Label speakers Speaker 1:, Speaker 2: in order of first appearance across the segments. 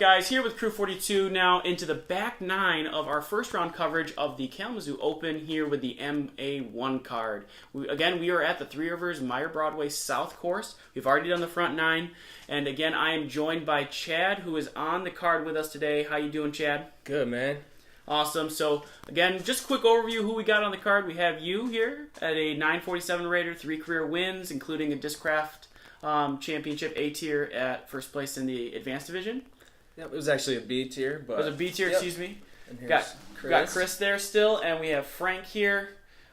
Speaker 1: guys? Here with Crew 42 now into the back nine of our first round coverage of the Kalamazoo Open here with the MA1 card. We are at the Three Rivers Meyer Broadway South course. We've already done the front nine. And again, I am joined by Chad, who is on the card with us today. How you doing, Chad?
Speaker 2: Good, man.
Speaker 1: Awesome. So, again, just a quick overview who we got on the card. We have you here at a 947 rater, 3 career wins, including a Discraft Championship A tier at first place in the Advanced Division.
Speaker 2: Yep, it was actually a B tier. But
Speaker 1: it was a B tier,
Speaker 2: yep.
Speaker 1: excuse me.
Speaker 2: And
Speaker 1: Got Chris there still, and we have Frank here,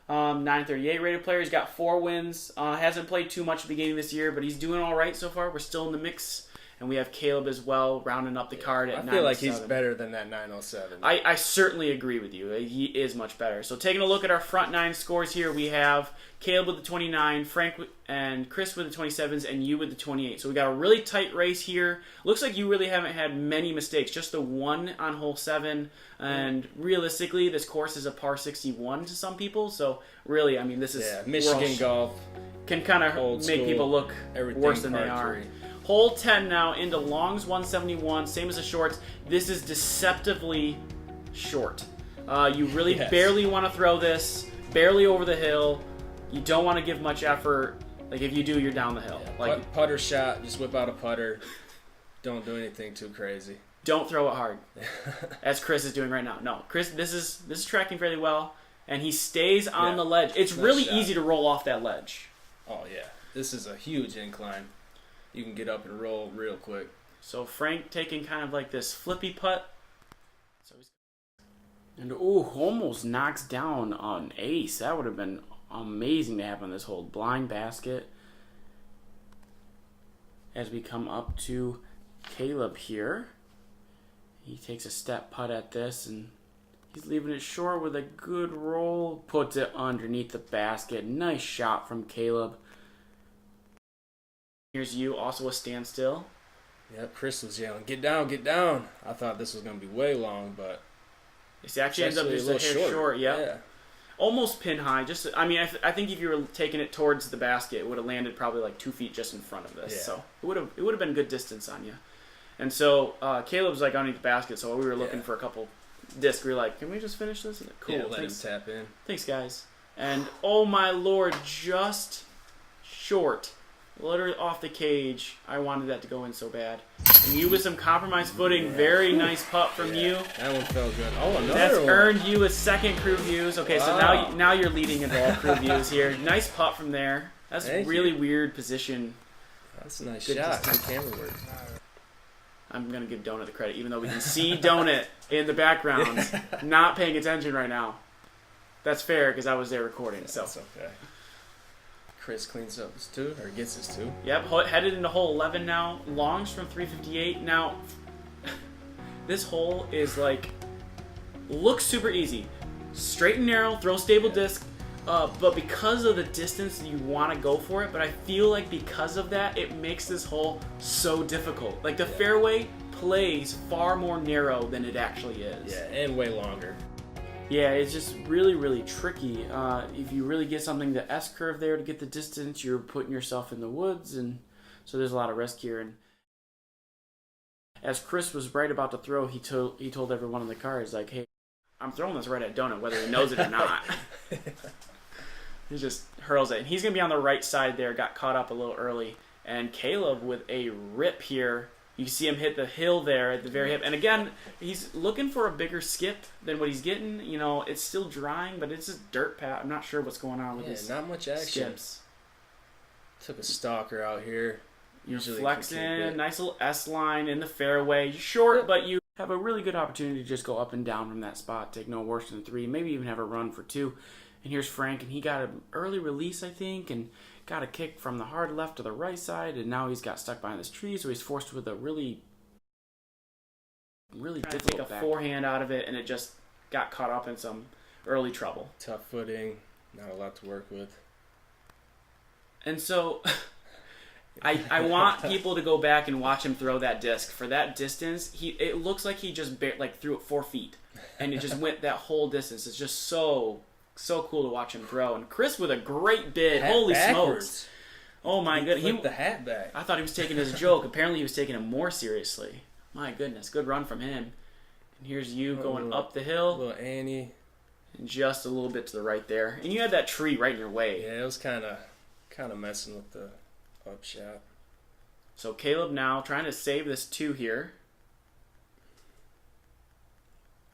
Speaker 1: 938 rated player. He's got 4 wins. Hasn't played too much at the beginning of this year, but he's doing all right so far. We're still in the mix. And we have Caleb as well, rounding up the card at 907.
Speaker 2: I feel like he's better than that 907.
Speaker 1: I certainly agree with you. He is much better. So taking a look at our front 9 scores here, we have Caleb with the 29, Frank and Chris with the 27s, and you with the 28. So we got a really tight race here. Looks like you really haven't had many mistakes, just the one on hole 7. And realistically, this course is a par 61 to some people. So really, I mean, this is
Speaker 2: Michigan golf
Speaker 1: can kind of make people look worse than they are. Hole 10 now into longs 171, same as the shorts. This is deceptively short. You really barely want to throw this, barely over the hill. You don't want to give much effort. Like if you do, you're down the hill.
Speaker 2: Yeah,
Speaker 1: like
Speaker 2: putter shot, just whip out a putter. Don't do anything too crazy.
Speaker 1: Don't throw it hard, as Chris is doing right now. No, Chris, this is tracking fairly well, and he stays on the ledge. It's really easy to roll off that ledge.
Speaker 2: Oh yeah, this is a huge incline. You can get up and roll real quick.
Speaker 1: So Frank taking kind of like this flippy putt. And almost knocks down an ace. That would have been amazing to have on this hole. Blind basket. As we come up to Caleb here. He takes a step putt at this and he's leaving it short with a good roll. Puts it underneath the basket. Nice shot from Caleb. Here's you, also a standstill.
Speaker 2: Yep, Chris was yelling, "Get down, get down!" I thought this was going to be way long, but
Speaker 1: it actually ends up just a hair short. Yeah, almost pin high. Just, I mean, I think if you were taking it towards the basket, it would have landed probably like 2 feet just in front of this. Yeah. So it would have been good distance on you. And so Caleb's like underneath the basket, so we were looking for a couple discs. We were like, "Can we just finish this?" Like, cool.
Speaker 2: Yeah, let him tap in.
Speaker 1: Thanks, guys. And oh my lord, just short. Literally off the cage. I wanted that to go in so bad. And you with some compromised footing. Very nice putt from you.
Speaker 2: That one felt good. Oh, another
Speaker 1: That's
Speaker 2: one.
Speaker 1: earned you a second crew views. Okay, so now you're leading into all crew views here. Nice putt from there. That's a really weird position.
Speaker 2: That's a nice shot. Good camera work.
Speaker 1: I'm going to give Donut the credit, even though we can see Donut in the background not paying attention right now. That's fair because I was there recording.
Speaker 2: Yeah, that's okay. Chris cleans up his 2, or gets his 2.
Speaker 1: Yep, headed into hole 11 now. Longs from 358. Now, this hole is like, looks super easy. Straight and narrow, throw stable disc, but because of the distance, you want to go for it. But I feel like because of that, it makes this hole so difficult. Like the fairway plays far more narrow than it actually is.
Speaker 2: Yeah, and way longer.
Speaker 1: Yeah, it's just really, really tricky. If you really get something to S-curve there to get the distance, you're putting yourself in the woods, and so there's a lot of risk here. And as Chris was right about to throw, he told everyone in the car, he's like, "Hey, I'm throwing this right at Donut, whether he knows it or not." He just hurls it. And he's going to be on the right side there, got caught up a little early. And Caleb with a rip here. You see him hit the hill there at the very hip. And again, he's looking for a bigger skip than what he's getting. You know, it's still drying, but it's just dirt pat. I'm not sure what's going on with this.
Speaker 2: Not much action.
Speaker 1: Skips.
Speaker 2: Took a stalker out here.
Speaker 1: Usually flex in, nice little S line in the fairway. Short, but you have a really good opportunity to just go up and down from that spot. Take no worse than 3, maybe even have a run for 2. And here's Frank, and he got an early release, I think, and got a kick from the hard left to the right side, and now he's got stuck behind this tree, so he's forced with a really difficult take a forehand out of it, and it just got caught up in some early trouble.
Speaker 2: Tough footing, not a lot to work with.
Speaker 1: And so I want people to go back and watch him throw that disc. For that distance, it looks like he just threw it 4 feet, and it just went that whole distance. It's just so cool to watch him throw. And Chris with a great bid. Holy smokes. Oh my goodness.
Speaker 2: He flipped the hat back.
Speaker 1: I thought he was taking it as a joke. Apparently he was taking it more seriously. My goodness, good run from him. And here's you going up the hill.
Speaker 2: Little Annie.
Speaker 1: And just a little bit to the right there. And you had that tree right in your way.
Speaker 2: Yeah, it was kind of messing with the upshot.
Speaker 1: So Caleb now trying to save this 2 here.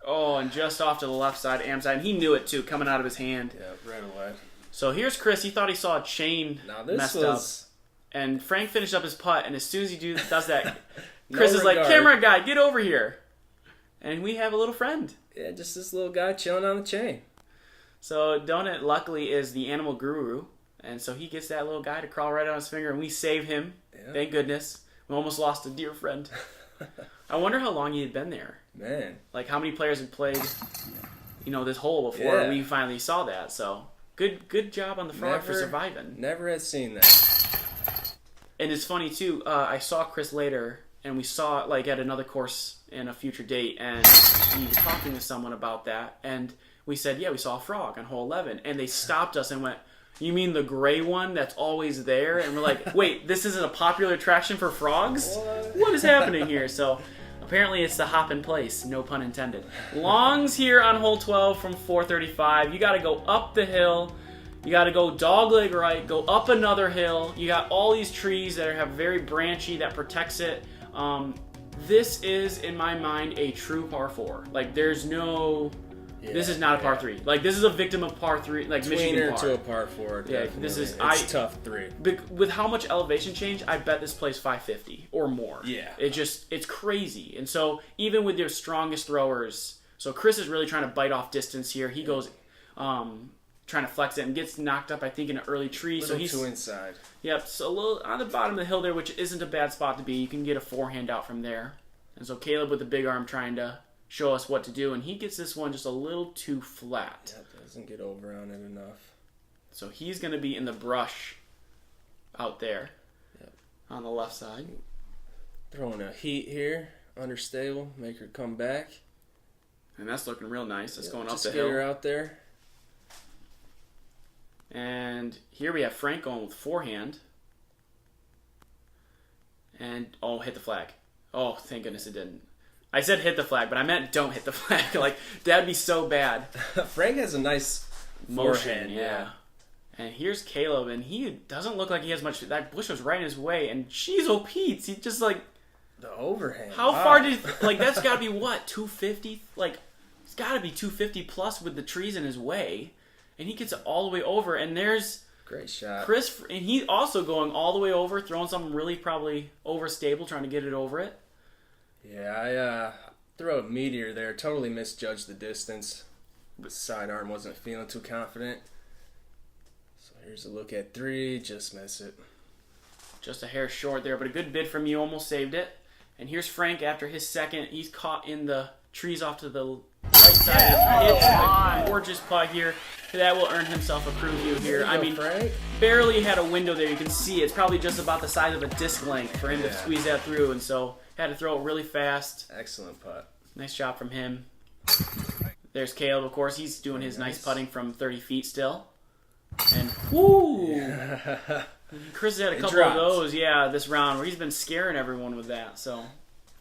Speaker 1: Oh, and just off to the left side, am side. And he knew it too, coming out of his hand.
Speaker 2: Yeah, right away.
Speaker 1: So here's Chris. He thought he saw a chain messed up. And Frank finished up his putt, and as soon as he does that, Chris is like, camera guy, get over here. And we have a little friend.
Speaker 2: Yeah, just this little guy chilling on the chain.
Speaker 1: So Donut, luckily, is the animal guru. And so he gets that little guy to crawl right on his finger, and we save him. Yeah. Thank goodness. We almost lost a dear friend. I wonder how long he had been there.
Speaker 2: Man.
Speaker 1: Like how many players had played, this hole before we finally saw that. So good job on the frog for surviving.
Speaker 2: Never had seen that.
Speaker 1: And it's funny too, I saw Chris later, and we saw like at another course in a future date, and we were talking to someone about that, and we said, yeah, we saw a frog on hole 11, and they stopped us and went, you mean the gray one that's always there? And we're like, wait, this isn't a popular attraction for frogs? What is happening here? So apparently it's the hop in place, no pun intended. Longs here on hole 12 from 435. You got to go up the hill. You got to go dogleg right, go up another hill. You got all these trees that have very branchy that protects it. This is, in my mind, a true par 4. Like, there's no... this is not a par 3. Like, this is a victim of par 3, like Michigan par.
Speaker 2: To a par 4, definitely.
Speaker 1: Yeah, this is...
Speaker 2: It's tough 3.
Speaker 1: With how much elevation change, I bet this plays 550 or more.
Speaker 2: Yeah.
Speaker 1: It's crazy. And so, even with your strongest throwers... So, Chris is really trying to bite off distance here. He goes... trying to flex it and gets knocked up, I think, in an early tree. So he's
Speaker 2: too inside.
Speaker 1: Yep, so a little on the bottom of the hill there, which isn't a bad spot to be. You can get a forehand out from there. And so Caleb with the big arm trying to show us what to do, and he gets this one just a little too flat.
Speaker 2: Yeah, doesn't get over on it enough.
Speaker 1: So he's going to be in the brush out there on the left side.
Speaker 2: Throwing a heat here, understable, make her come back.
Speaker 1: And that's looking real nice. That's going up
Speaker 2: just
Speaker 1: the
Speaker 2: get
Speaker 1: hill.
Speaker 2: her out there.
Speaker 1: And here we have Frank going with forehand. And, hit the flag. Oh, thank goodness it didn't. I said hit the flag, but I meant don't hit the flag. Like, that'd be so bad.
Speaker 2: Frank has a nice
Speaker 1: motion, yeah. And here's Caleb, and he doesn't look like he has much. That bush was right in his way, and she's Pete's. He just, like...
Speaker 2: The overhand.
Speaker 1: How far did... Like, that's got to be, what, 250? Like, it's got to be 250 plus with the trees in his way. And he gets it all the way over, and there's...
Speaker 2: Great shot.
Speaker 1: Chris, and he's also going all the way over, throwing something really probably overstable, trying to get it over it.
Speaker 2: Yeah, I threw a meteor there. Totally misjudged the distance. The sidearm wasn't feeling too confident. So here's a look at 3. Just miss it.
Speaker 1: Just a hair short there, but a good bid from you. Almost saved it. And here's Frank after his second. He's caught in the trees off to the right side. It's a gorgeous putt here. That will earn himself a crew view here. I mean,
Speaker 2: Frank.
Speaker 1: Barely had a window there. You can see it's probably just about the size of a disc length for him to squeeze that through, and so had to throw it really fast.
Speaker 2: Excellent putt.
Speaker 1: Nice job from him. There's Caleb, of course. He's doing his nice putting from 30 feet still. And, whoo! Yeah. Chris has had a couple of those, this round, where he's been scaring everyone with that. So,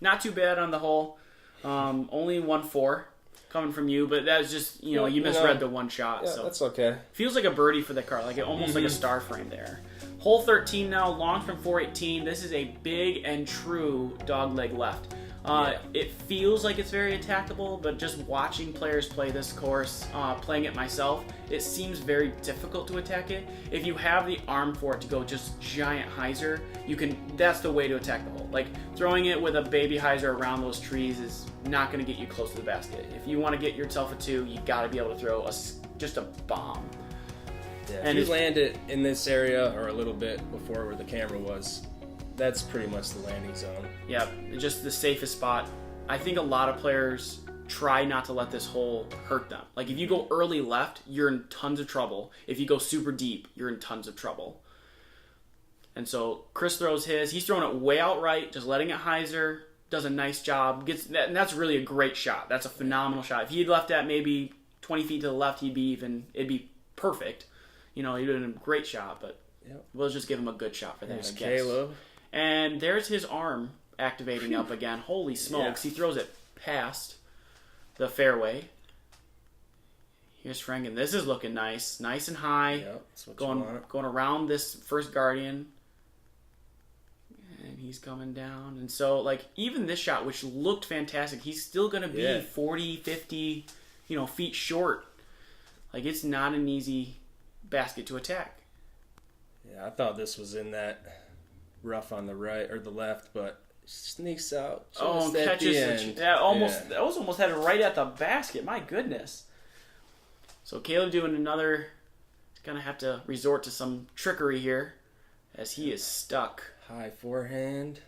Speaker 1: not too bad on the hole. Only 1-4. Coming from you, but that's just, you misread the one shot.
Speaker 2: Yeah,
Speaker 1: so
Speaker 2: that's okay.
Speaker 1: Feels like a birdie for the car, like almost like a star frame there. Hole 13 now, long from 418. This is a big and true dog leg left. It feels like it's very attackable, but just watching players play this course, playing it myself, it seems very difficult to attack it. If you have the arm for it to go just giant hyzer, that's the way to attack the hole. Like, throwing it with a baby hyzer around those trees is not going to get you close to the basket. If you want to get yourself a 2, you got to be able to throw just a bomb.
Speaker 2: Yeah, and if you land it in this area or a little bit before where the camera was, that's pretty much the landing zone. Yeah,
Speaker 1: just the safest spot. I think a lot of players try not to let this hole hurt them. Like, if you go early left, you're in tons of trouble. If you go super deep, you're in tons of trouble. And so Chris throws his. He's throwing it way out right, just letting it hyzer. Does a nice job. And that's really a great shot. That's a phenomenal shot. If he had left that maybe 20 feet to the left, it'd be perfect. He'd have done a great shot, but we'll just give him a good shot for that, I guess.
Speaker 2: Caleb.
Speaker 1: And there's his arm activating up again. Holy smokes. He throws it past the fairway. Here's Frank, and this is looking nice. Nice and high.
Speaker 2: Yep, that's what
Speaker 1: going around this first Guardian. And he's coming down. And so, like, even this shot, which looked fantastic, he's still going to be 40, 50, feet short. Like, it's not an easy basket to attack.
Speaker 2: Yeah, I thought this was in that rough on the right or the left, but sneaks out just at
Speaker 1: catches
Speaker 2: the end.
Speaker 1: That was almost headed right at the basket. My goodness. So Caleb doing another, he's going to have to resort to some trickery here as he is stuck.
Speaker 2: High forehand.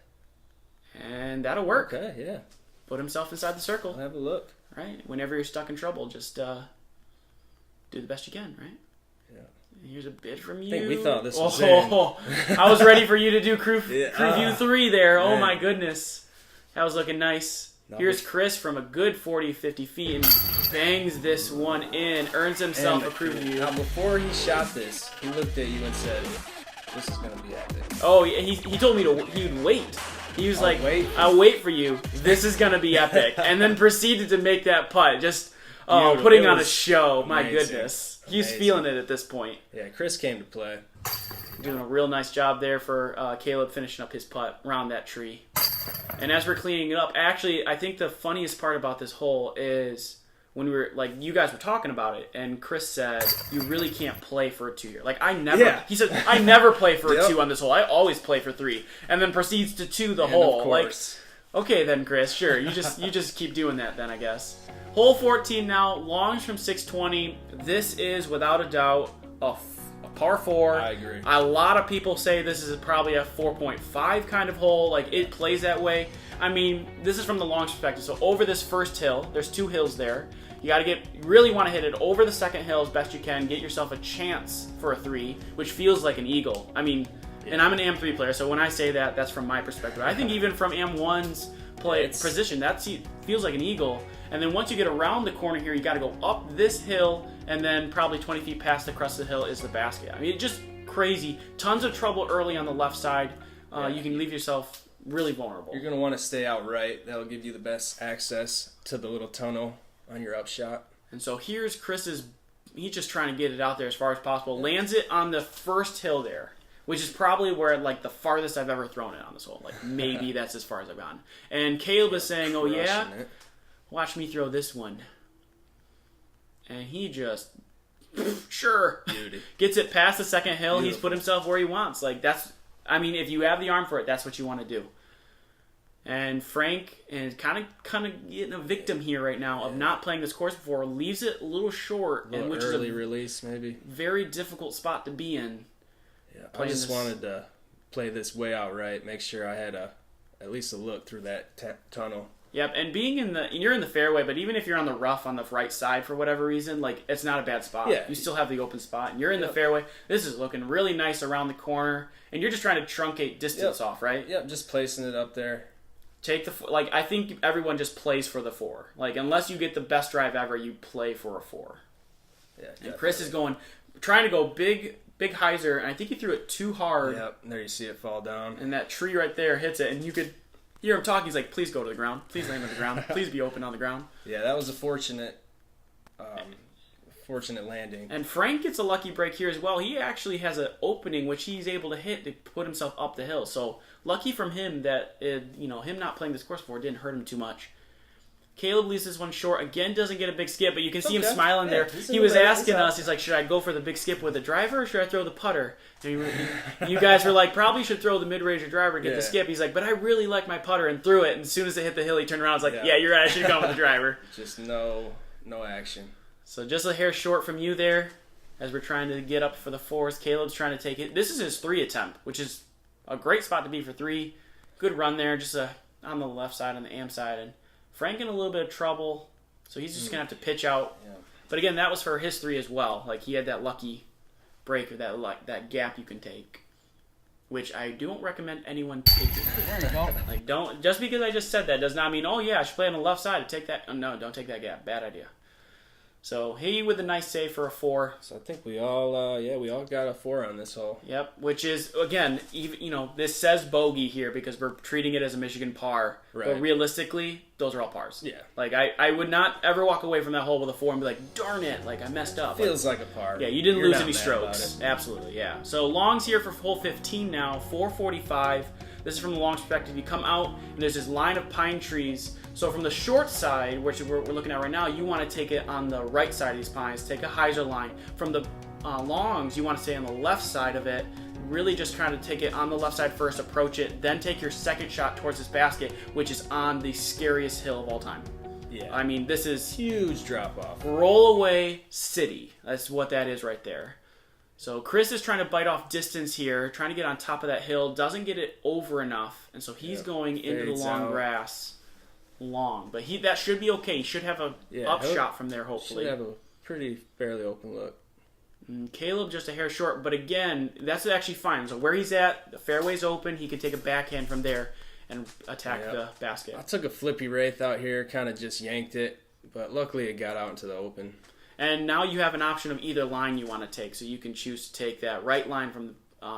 Speaker 1: And that'll work.
Speaker 2: Okay, yeah.
Speaker 1: Put himself inside the circle.
Speaker 2: I'll have a look.
Speaker 1: Right? Whenever you're stuck in trouble, just do the best you can, right?
Speaker 2: Yeah.
Speaker 1: Here's a bid from you.
Speaker 2: I think we thought this was in.
Speaker 1: I was ready for you to do crew view 3 there.
Speaker 2: Man.
Speaker 1: Oh my goodness. That was looking nice. Here's Chris from a good 40, 50 feet and bangs this one in. Earns himself a crew view.
Speaker 2: Now, before he shot this, he looked at you and said, this is going to be epic.
Speaker 1: Oh, he told me he would wait. He was I'll wait for you. This is going to be epic. And then proceeded to make that putt. Just putting on a show. My goodness. He's feeling it at this point.
Speaker 2: Yeah, Chris came to play.
Speaker 1: Doing a real nice job there for Caleb finishing up his putt around that tree. And as we're cleaning it up, actually, I think the funniest part about this hole is when we were, you guys were talking about it, and Chris said, you really can't play for a 2 here. He said, I never play for a 2 on this hole. I always play for 3. And then proceeds to 2 the hole.
Speaker 2: Of course.
Speaker 1: Okay then, Chris, sure. You just keep doing that then, I guess. Hole 14 now, longs from 620. This is, without a doubt, a par 4.
Speaker 2: I agree.
Speaker 1: A lot of people say this is probably a 4.5 kind of hole. It plays that way. I mean, this is from the long perspective. So over this first hill, there's 2 hills there. You really want to hit it over the second hill as best you can. Get yourself a chance for a 3, which feels like an eagle. I mean, and I'm an AM3 player, so when I say that, that's from my perspective. I think even from AM1's position, that feels like an eagle. And then once you get around the corner here, you got to go up this hill, and then probably 20 feet past the crest of the hill is the basket. I mean, it's just crazy. Tons of trouble early on the left side. You can leave yourself really vulnerable.
Speaker 2: You're going to want to stay out right. That'll give you the best access to the little tunnel on your upshot.
Speaker 1: And so here's Chris's, he's just trying to get it out there as far as possible. Lands it on the first hill there, which is probably where, the farthest I've ever thrown it on this hole. Maybe that's as far as I've gone. And Caleb is saying, oh yeah? Watch me throw this one. And he just, sure, gets it past the second hill. Beautiful. He's put himself where he wants. If you have the arm for it, that's what you want to do. And Frank is kind of getting a victim here right now of not playing this course before. Leaves it a little short.
Speaker 2: Which early release, maybe.
Speaker 1: Very difficult spot to be in.
Speaker 2: Yeah, I just wanted to play this way out right. Make sure I had at least a look through that tunnel.
Speaker 1: Yep, and you're in the fairway, but even if you're on the rough on the right side for whatever reason, it's not a bad spot.
Speaker 2: Yeah.
Speaker 1: You still have the open spot, and you're in the fairway. This is looking really nice around the corner, and you're just trying to truncate distance off, right?
Speaker 2: Yep, just placing it up there.
Speaker 1: Take I think everyone just plays for the 4. Unless you get the best drive ever, you play for a 4.
Speaker 2: Yeah.
Speaker 1: And Chris is trying to go big hyzer, and I think he threw it too hard.
Speaker 2: Yep, and there you see it fall down.
Speaker 1: And that tree right there hits it, and you could hear him talking. He's like, please go to the ground. Please land on the ground. Please be open on the ground.
Speaker 2: Yeah, that was a fortunate landing.
Speaker 1: And Frank gets a lucky break here as well. He actually has an opening which he's able to hit to put himself up the hill. So lucky from him that him not playing this course before didn't hurt him too much. Caleb leaves this one short. Again, doesn't get a big skip, but you can see him smiling there. He was asking us, he's like, should I go for the big skip with the driver or should I throw the putter? And you guys were like, probably should throw the mid-range or driver and get the skip. He's like, but I really like my putter, and threw it. And as soon as it hit the hill, he turned around and was like, yeah, you're right, I should have gone with the driver.
Speaker 2: Just no action.
Speaker 1: So just a hair short from you there as we're trying to get up for the 4s. Caleb's trying to take it. This is his 3 attempt, which is a great spot to be for 3. Good run there, just on the left side, on the AM side. And Frank in a little bit of trouble, so he's just going to have to pitch out. Yeah. But again, that was for his 3 as well. He had that lucky break or that gap you can take, which I don't recommend anyone taking.
Speaker 3: There you go.
Speaker 1: Don't, just because I just said that does not mean, oh yeah, I should play on the left side to take that. No, don't take that gap. Bad idea. So he with a nice save for a 4.
Speaker 2: So I think we all got a 4 on this hole.
Speaker 1: Yep, which is, again, even, this says bogey here because we're treating it as a Michigan par.
Speaker 2: Right.
Speaker 1: But realistically, those are all pars.
Speaker 2: Yeah.
Speaker 1: Like, I would not ever walk away from that hole with a 4 and be like, darn it, like, I messed up.
Speaker 2: Feels like a par.
Speaker 1: Yeah, you didn't
Speaker 2: You're
Speaker 1: lose
Speaker 2: not
Speaker 1: any
Speaker 2: mad
Speaker 1: strokes.
Speaker 2: about it.
Speaker 1: Absolutely, yeah. So longs here for hole 15 now, 445. This is from the long perspective. You come out, and there's this line of pine trees. So from the short side, which we're looking at right now, you want to take it on the right side of these pines. Take a hyzer line. From the longs, you want to stay on the left side of it. Really just kind of take it on the left side first, approach it, then take your second shot towards this basket, which is on the scariest hill of all time.
Speaker 2: Yeah.
Speaker 1: I mean, this is
Speaker 2: Huge drop off.
Speaker 1: roll away city. That's what that is right there. So Chris is trying to bite off distance here, trying to get on top of that hill, doesn't get it over enough, and so he's going into the
Speaker 2: Fades
Speaker 1: long
Speaker 2: out.
Speaker 1: grass. Long, but that should be okay. He should have a upshot from there, hopefully.
Speaker 2: Should have a pretty fairly open look.
Speaker 1: Caleb just a hair short, but again, that's actually fine. So where he's at, the fairway's open. He can take a backhand from there and attack the basket.
Speaker 2: I took a flippy wraith out here, kind of just yanked it, but luckily it got out into the open.
Speaker 1: And now you have an option of either line you want to take. So you can choose to take that right line from the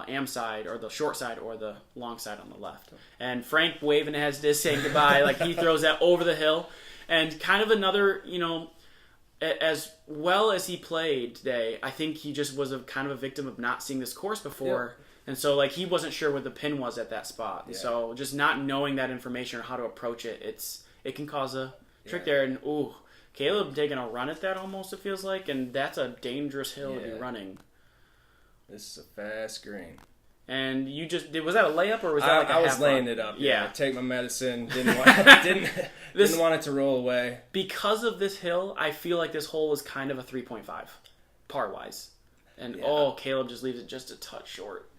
Speaker 1: am side, or the short side, or the long side on the left. And Frank waving his disc saying goodbye, like he throws that over the hill. And kind of another, as well as he played today, I think he just was kind of a victim of not seeing this course before. Yep. And so, like, he wasn't sure where the pin was at that spot. Yeah. So just not knowing that information or how to approach it, it can cause a trick there. And, Caleb taking a run at that almost, it feels like, and that's a dangerous hill to be running.
Speaker 2: This is a fast green.
Speaker 1: And you was that a layup or was that like a half
Speaker 2: I was laying
Speaker 1: run?
Speaker 2: it up.
Speaker 1: Yeah.
Speaker 2: Take my medicine. Didn't want it to roll away.
Speaker 1: Because of this hill, I feel like this hole is kind of a 3.5, par-wise. And, Caleb just leaves it just a touch short.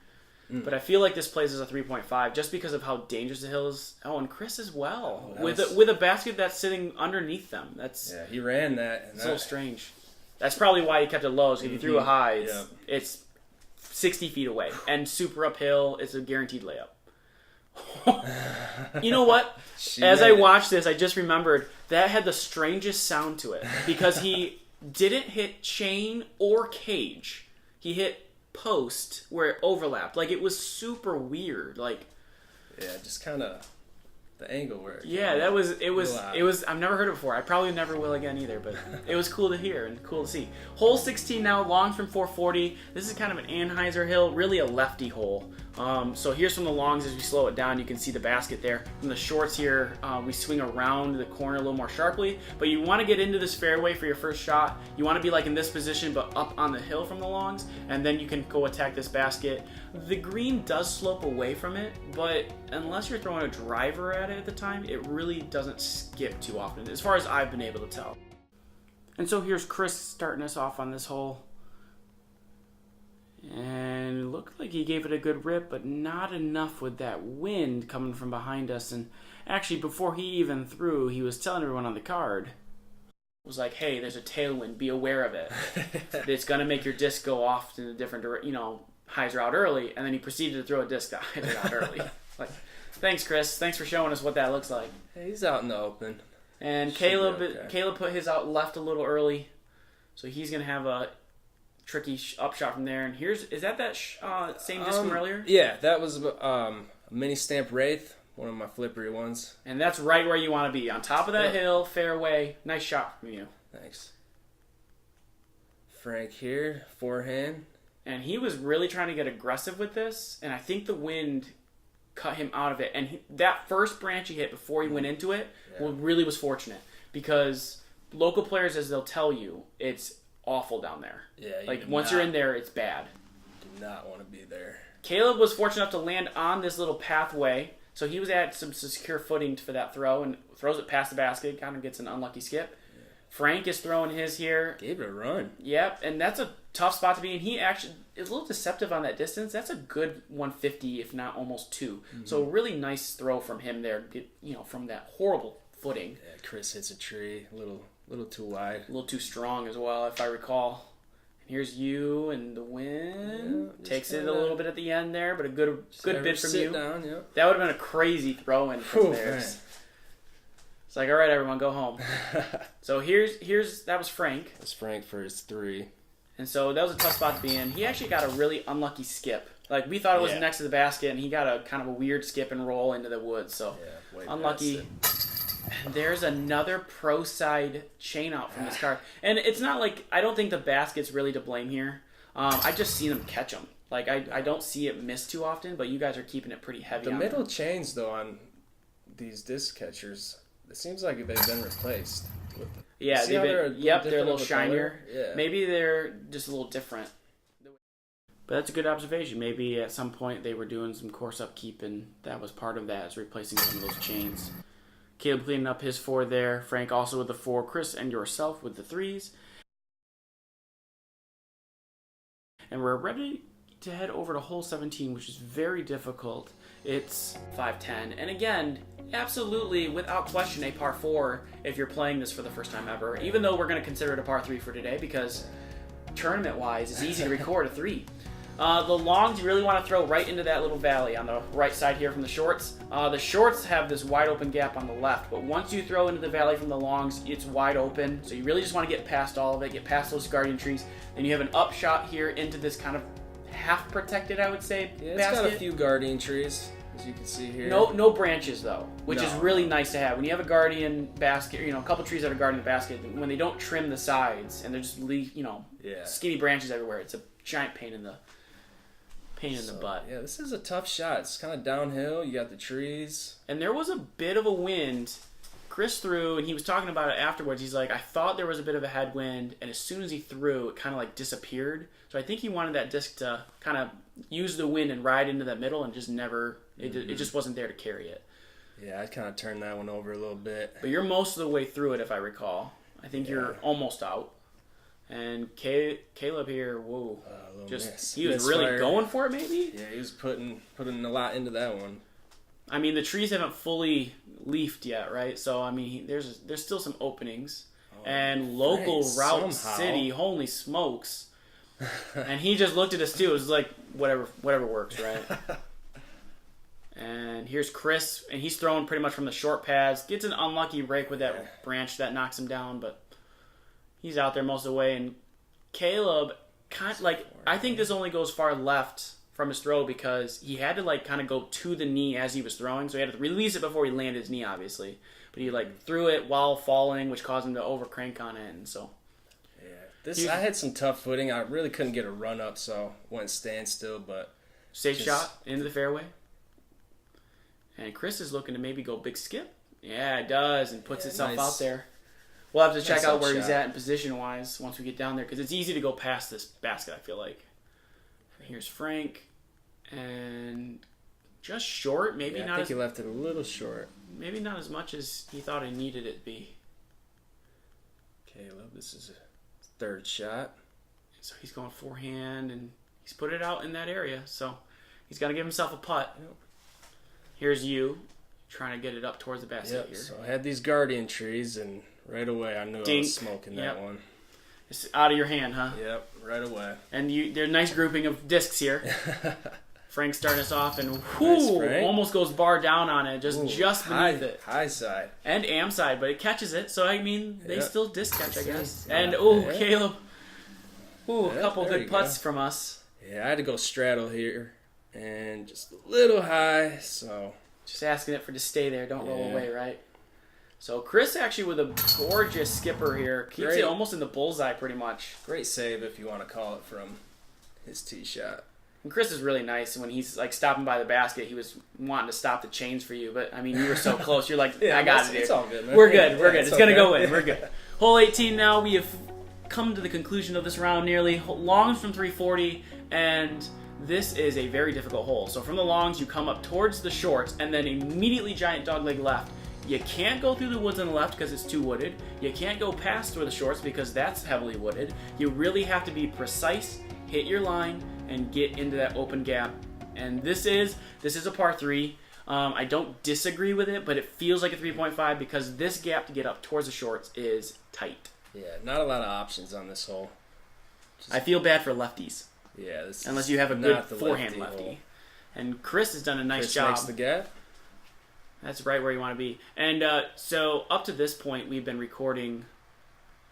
Speaker 1: But I feel like this plays as a 3.5 just because of how dangerous the hill is. Oh, and Chris as well. With a basket that's sitting underneath them.
Speaker 2: He ran that.
Speaker 1: It's so strange. That's probably why he kept it low. So if you threw a high, it's 60 feet away. And super uphill, it's a guaranteed layup. You know what? As I watched this, I just remembered that had the strangest sound to it. Because he didn't hit chain or cage. He hit post where it overlapped. Like, it was super weird. Like,
Speaker 2: just kind of the angle where
Speaker 1: it was I've never heard it before. I probably never will again either, but it was cool to hear and cool to see. Hole 16 now, long from 440. This is kind of an Anheuser hill, really a lefty hole. So here's from the longs. As we slow it down, you can see the basket there. From the shorts here, we swing around the corner a little more sharply, but you want to get into this fairway for your first shot. You want to be like in this position, but up on the hill from the longs, and then you can go attack this basket. The green does slope away from it, but unless you're throwing a driver at it at the time, it really doesn't skip too often, as far as I've been able to tell. And so here's Chris starting us off on this hole. And it looked like he gave it a good rip, but not enough with that wind coming from behind us. And actually, before he even threw, he was telling everyone on the card, was like, hey, there's a tailwind, be aware of it. It's going to make your disc go off in a different direction, hyzer out early. And then he proceeded to throw a disc out early. Like, thanks, Chris. Thanks for showing us what that looks like.
Speaker 2: Hey, he's out in the open.
Speaker 1: And Caleb put his out left a little early. So he's going to have a tricky upshot from there. And is that same disc from earlier?
Speaker 2: Yeah, that was a mini stamp wraith, one of my flippery ones.
Speaker 1: And that's right where you want to be, on top of that hill, fairway. Nice shot from you.
Speaker 2: Thanks. Frank here, forehand.
Speaker 1: And he was really trying to get aggressive with this, and I think the wind cut him out of it. And that first branch he hit before he went into it really was fortunate, because local players, as they'll tell you, it's awful down there. Yeah, once you're in there, it's bad.
Speaker 2: Do not want to be there.
Speaker 1: Caleb was fortunate enough to land on this little pathway, so he was at some secure footing for that throw and throws it past the basket, kind of gets an unlucky skip. Yeah. Frank is throwing his here.
Speaker 2: Gave it a run.
Speaker 1: Yep, and that's a tough spot to be in. He actually is a little deceptive on that distance. That's a good 150, if not almost 2. Mm-hmm. So really nice throw from him there, from that horrible footing.
Speaker 2: Yeah, Chris hits a tree, a little too wide. A
Speaker 1: little too strong as well, if I recall. And here's you and the wind. Takes it a little bit at the end there, but a good bit from you.
Speaker 2: Down,
Speaker 1: That would have been a crazy throw-in from theirs. It's like, all right, everyone, go home. So that was Frank.
Speaker 2: That's Frank for his 3.
Speaker 1: And so that was a tough spot to be in. He actually got a really unlucky skip. Like, we thought it was next to the basket, and he got a kind of a weird skip and roll into the woods. So, unlucky. There's another pro side chain out from this card. And it's not like, I don't think the basket's really to blame here. I just seen him catch them. Like, I don't see it miss too often, but you guys are keeping it pretty heavy.
Speaker 2: The middle chains, though, on these disc catchers, it seems like they've been replaced.
Speaker 1: Yeah, they're a little shinier.
Speaker 2: Yeah.
Speaker 1: Maybe they're just a little different. But that's a good observation. Maybe at some point they were doing some course upkeep, and that was part of that, is replacing some of those chains. Caleb cleaning up his 4 there. Frank also with the 4. Chris and yourself with the 3s. And we're ready to head over to hole 17, which is very difficult. It's 5-10. And again, absolutely, without question, a par 4 if you're playing this for the first time ever. Even though we're going to consider it a par 3 for today, because tournament-wise, it's easy to record a 3. The longs you really want to throw right into that little valley on the right side here from the shorts. The shorts have this wide open gap on the left, but once you throw into the valley from the longs, it's wide open. So you really just want to get past all of it, get past those guardian trees. Then you have an upshot here into this kind of half protected, I would say,
Speaker 2: it's
Speaker 1: basket.
Speaker 2: got a few guardian trees, as you can see here.
Speaker 1: No branches though, which is really nice to have. When you have a guardian basket, a couple trees that are guarding the basket, when they don't trim the sides and they're just skinny branches everywhere, it's a giant pain in the butt.
Speaker 2: Yeah, this is a tough shot. It's kind of downhill. You got the trees.
Speaker 1: And there was a bit of a wind. Chris threw, and he was talking about it afterwards. He's like, I thought there was a bit of a headwind, and as soon as he threw, it kind of like disappeared. So I think he wanted that disc to kind of use the wind and ride into that middle, and just never, it just wasn't there to carry it.
Speaker 2: Yeah, I kind of turned that one over a little bit.
Speaker 1: But you're most of the way through it, if I recall. I think you're almost out. And Caleb here, whoa, he was really going for it, maybe.
Speaker 2: Yeah, he was putting a lot into that one.
Speaker 1: I mean, the trees haven't fully leafed yet, right? So I mean, there's still some openings, and local route city, holy smokes! And he just looked at us too. It was like whatever works, right? And here's Chris, and he's throwing pretty much from the short pads. Gets an unlucky rake with that branch that knocks him down, but he's out there most of the way. And Caleb, I think this only goes far left from his throw because he had to kind of go to the knee as he was throwing, so he had to release it before he landed his knee, obviously. But he threw it while falling, which caused him to over crank on it, and so.
Speaker 2: Yeah, I had some tough footing. I really couldn't get a run up, so went standstill. But
Speaker 1: safe shot into the fairway. And Chris is looking to maybe go big skip. Yeah, it does, and puts itself out there. We'll have to check out where he's at in position-wise once we get down there, because it's easy to go past this basket, I feel like. And here's Frank, and just short, maybe not.
Speaker 2: I think he left it a little short.
Speaker 1: Maybe not as much as he thought he needed it to be.
Speaker 2: Caleb, this is his 3rd shot.
Speaker 1: So he's going forehand, and he's put it out in that area, so he's got to give himself a putt. Yep. Here's you, trying to get it up towards the basket here.
Speaker 2: So I had these guardian trees, and right away I knew I was smoking that one.
Speaker 1: It's out of your hand, huh?
Speaker 2: Yep, right away.
Speaker 1: And there's a nice grouping of discs here. Frank's starting us off, and almost goes bar down on it, just beneath it.
Speaker 2: High side.
Speaker 1: And am side, but it catches it, so I mean, they still disc catch, I guess. And, Caleb. A couple good putts from us.
Speaker 2: Yeah, I had to go straddle here, and just a little high, so.
Speaker 1: Just asking it to stay there, don't roll away, right? So Chris actually with a gorgeous skipper here. Keeps it almost in the bullseye pretty much.
Speaker 2: Great save if you want to call it from his tee shot.
Speaker 1: And Chris is really nice. When he's stopping by the basket, he was wanting to stop the chains for you. But I mean, you were so close. You're like, I got it, dude.
Speaker 2: It's all good, man.
Speaker 1: We're good. We're good. It's going to go in. We're good. Hole 18 now. We have come to the conclusion of this round nearly. Longs from 340, and this is a very difficult hole. So from the longs, you come up towards the shorts, and then immediately giant dogleg left. You can't go through the woods on the left because it's too wooded. You can't go past where the shorts because that's heavily wooded. You really have to be precise, hit your line, and get into that open gap. And this is a par 3. I don't disagree with it, but it feels like a 3.5 because this gap to get up towards the shorts is tight.
Speaker 2: Yeah, not a lot of options on this hole.
Speaker 1: I feel bad for lefties.
Speaker 2: Yeah,
Speaker 1: unless you have a good forehand lefty. And Chris has done a nice job.
Speaker 2: Makes the gap.
Speaker 1: That's right where you want to be. And so up to this point, we've been recording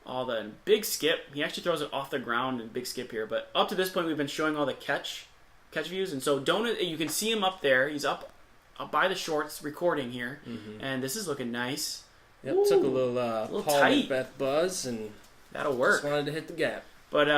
Speaker 1: all the big skip. He actually throws it off the ground in big skip here. But up to this point, we've been showing all the catch views. And so you can see him up there. He's up by the shorts recording here. And this is looking nice.
Speaker 2: Yep, took a little Paul
Speaker 1: tight.
Speaker 2: Macbeth buzz and
Speaker 1: that'll work.
Speaker 2: just wanted to hit the gap.
Speaker 1: But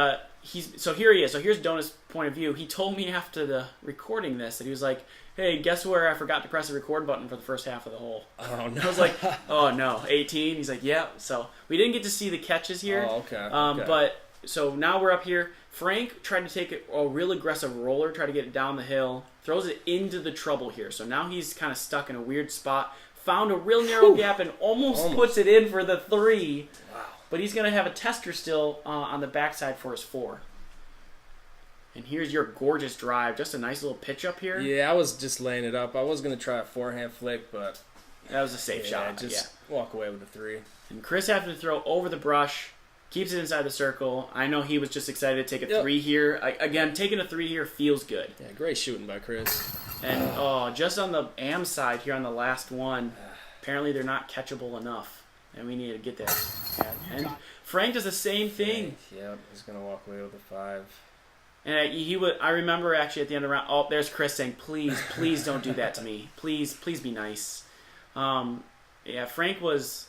Speaker 1: here he is. So here's Donut's point of view. He told me after the recording this that he was like, hey, guess where I forgot to press the record button for the first half of the hole?
Speaker 2: Oh, no.
Speaker 1: I was like, oh, no, 18? He's like, yeah. So we didn't get to see the catches here.
Speaker 2: Oh, okay.
Speaker 1: But so now we're up here. Frank tried to take a real aggressive roller, try to get it down the hill, throws it into the trouble here. So now he's kind of stuck in a weird spot. Found a real narrow gap and almost puts it in for the 3.
Speaker 2: Wow.
Speaker 1: But he's going to have a tester still on the backside for his 4. And here's your gorgeous drive. Just a nice little pitch up here.
Speaker 2: Yeah, I was just laying it up. I was going to try a forehand flick, but
Speaker 1: that was a safe shot.
Speaker 2: Just walk away with a 3.
Speaker 1: And Chris having to throw over the brush, keeps it inside the circle. I know he was just excited to take a 3 here. Again, taking a 3 here feels good.
Speaker 2: Yeah, great shooting by Chris.
Speaker 1: And just on the AM side here on the last one, apparently they're not catchable enough. And we need to get that. And Frank does the same thing.
Speaker 2: Yep, he's going to walk away with a 5.
Speaker 1: And I remember actually at the end of the round, oh, there's Chris saying, please don't do that to me. Please be nice. Frank was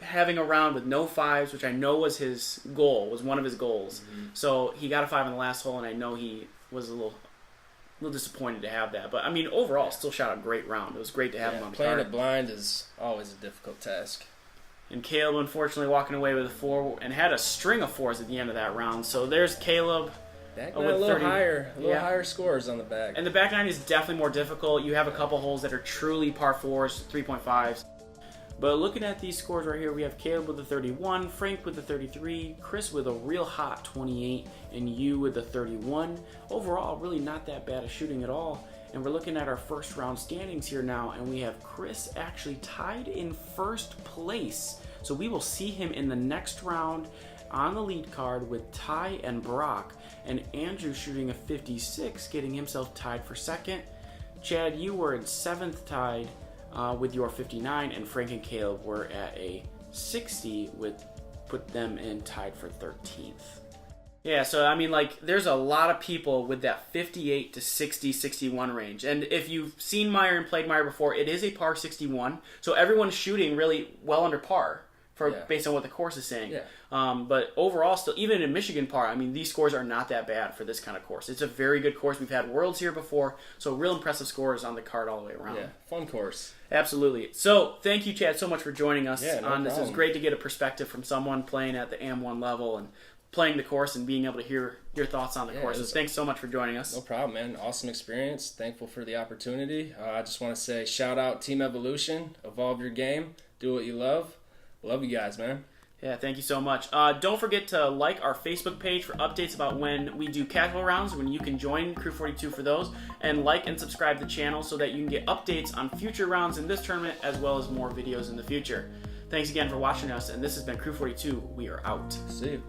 Speaker 1: having a round with no 5s, which I know was his goal, was one of his goals. So he got a 5 in the last hole, and I know he was a little disappointed to have that. But, I mean, overall, still shot a great round. It was great to have him on the card.
Speaker 2: Playing it blind is always a difficult task.
Speaker 1: And Caleb, unfortunately, walking away with a 4 and had a string of 4s at the end of that round. So there's Caleb.
Speaker 2: Back nine a little higher scores on the back.
Speaker 1: And the back 9 is definitely more difficult. You have a couple holes that are truly par 4s, 3.5s. But looking at these scores right here, we have Caleb with a 31, Frank with a 33, Chris with a real hot 28, and you with a 31. Overall, really not that bad of shooting at all. And we're looking at our first round standings here now, and we have Chris actually tied in first place. So we will see him in the next round on the lead card with Ty and Brock, and Andrew shooting a 56, getting himself tied for second. Chad, you were in 7th tied with your 59, and Frank and Caleb were at a 60, put them in tied for 13th. Yeah, so I mean, like, there's a lot of people with that 58 to 60, 61 range. And if you've seen Meyer and played Meyer before, it is a par 61. So everyone's shooting really well under par based on what the course is saying.
Speaker 2: Yeah.
Speaker 1: But overall, still, even in Michigan par, I mean, these scores are not that bad for this kind of course. It's a very good course. We've had Worlds here before, so real impressive scores on the card all the way around.
Speaker 2: Yeah, fun course.
Speaker 1: Absolutely. So thank you, Chad, so much for joining us on this. It was
Speaker 2: problem.
Speaker 1: great to get a perspective from someone playing at the AM1 level and playing the course and being able to hear your thoughts on the course. So thanks so much for joining us.
Speaker 2: No problem, man. Awesome experience. Thankful for the opportunity. I just want to say shout out Team Evolution. Evolve your game. Do what you love. Love you guys, man.
Speaker 1: Yeah, thank you so much. Don't forget to like our Facebook page for updates about when we do casual rounds, when you can join Crew 42 for those, and like and subscribe to the channel so that you can get updates on future rounds in this tournament as well as more videos in the future. Thanks again for watching us, and this has been Crew 42. We are out.
Speaker 2: See you.